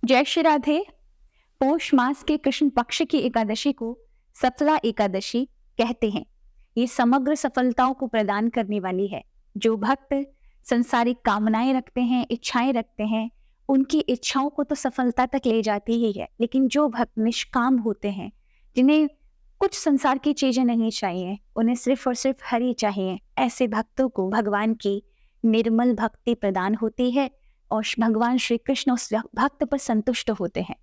जय श्री राधे। पौष मास के कृष्ण पक्ष की एकादशी को सफला एकादशी कहते हैं। ये समग्र सफलताओं को प्रदान करने वाली है। जो भक्त संसारिक कामनाएं रखते हैं, इच्छाएं रखते हैं, उनकी इच्छाओं को तो सफलता तक ले जाती ही है। लेकिन जो भक्त निष्काम होते हैं, जिन्हें कुछ संसार की चीजें नहीं चाहिए, उन्हें सिर्फ और सिर्फ हरि चाहिए, ऐसे भक्तों को भगवान की निर्मल भक्ति प्रदान होती है और भगवान श्री कृष्ण उस भक्त पर संतुष्ट होते हैं।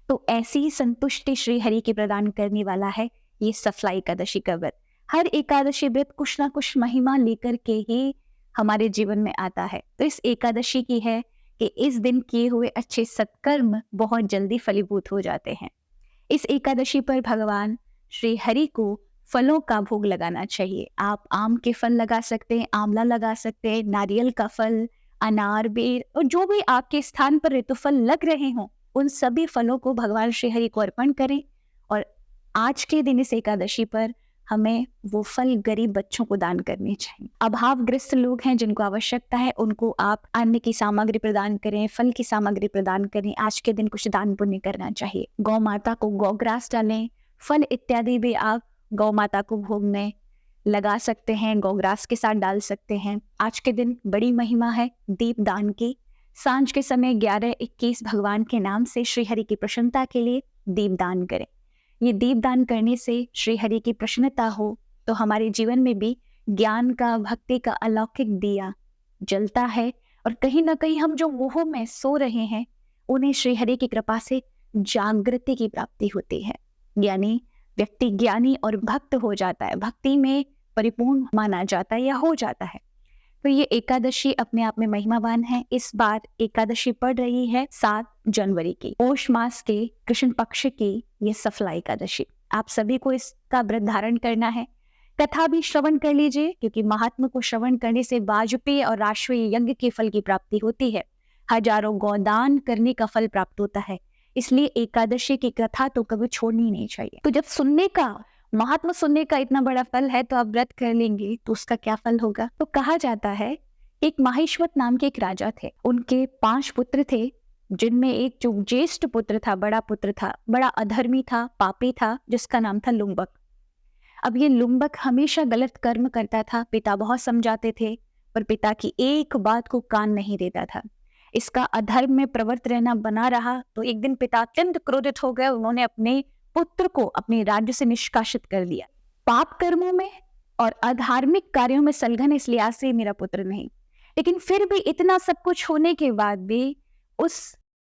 तो ऐसी ही संतुष्टि श्री हरि की प्रदान करने वाला है ये सफला एकादशी का व्रत। हर एकादशी व्रत कुछ ना कुछ महिमा लेकर के ही हमारे जीवन में आता है। तो इस एकादशी की है कि इस दिन किए हुए अच्छे सत्कर्म बहुत जल्दी फलीभूत हो जाते हैं। इस एकादशी पर भगवान श्री हरि को फलों का भोग लगाना चाहिए। आप आम के फल लगा सकते हैं, आंवला लगा सकते हैं, नारियल का फल, अनार, बेर और जो भी आपके स्थान पर ऋतुफल लग रहे हों, उन सभी फलों को भगवान श्री हरि को अर्पण करें। और आज के दिन इस एकादशी पर हमें वो फल गरीब बच्चों को दान करने चाहिए। अभावग्रस्त लोग हैं जिनको आवश्यकता है, उनको आप अन्न की सामग्री प्रदान करें, फल की सामग्री प्रदान करें। आज के दिन कुछ दान पुण्य करना चाहिए। गौ माता को गौग्रास डालें, फल इत्यादि भी आप गौ माता को भोग में लगा सकते हैं, गौग्रास के साथ डाल सकते हैं। आज के दिन बड़ी महिमा है दीप दान की। सांझ के समय 11:21 भगवान के नाम से श्री हरि की प्रसन्नता के लिए दीप दान करें। ये दीप दान करने से श्री हरि की प्रसन्नता हो तो हमारे जीवन में भी ज्ञान का, भक्ति का अलौकिक दिया जलता है और कहीं ना कहीं हम जो मोह में सो रहे हैं उन्हें श्री हरि की कृपा से जागृति की प्राप्ति होती है। यानी व्यक्ति ज्ञानी और भक्त हो जाता है, भक्ति में परिपूर्ण माना जाता है या हो जाता है। तो ये एकादशी अपने आप में महिमावान है। इस बार एकादशी पड़ रही है 7 जनवरी की, पौष मास के कृष्ण पक्ष की ये सफला एकादशी। आप सभी को इसका व्रत धारण करना है। कथा भी श्रवण कर लीजिए, क्योंकि महात्मा को श्रवण करने से वाजपेय और राष्ट्रीय यज्ञ के फल की प्राप्ति होती है। हजारों गौदान करने का फल प्राप्त होता है। इसलिए एकादशी की कथा तो कभी छोड़नी नहीं चाहिए। तो जब सुनने का, महात्मा सुनने का इतना बड़ा फल है, तो आप व्रत कर लेंगे तो उसका क्या फल होगा। तो कहा जाता है एक माहेश्वत नाम के एक राजा थे। उनके 5 पुत्र थे, जिनमें एक जो ज्येष्ठ पुत्र था, बड़ा पुत्र था, बड़ा अधर्मी था, पापी था, जिसका नाम था लुम्बक। अब ये लुम्बक हमेशा गलत कर्म करता था। पिता बहुत समझाते थे पर पिता की एक बात को कान नहीं देता था। इसका अधर्म में प्रवृत्त रहना बना रहा। तो एक दिन पिता अत्यंत क्रोधित हो गए। उन्होंने अपने पुत्र को अपने राज्य से निष्कासित कर दिया। पाप कर्मों में और अधार्मिक कार्यों में सलगन इस लिहाज से मेरा पुत्र नहीं। लेकिन फिर भी इतना सब कुछ होने के बाद भी उस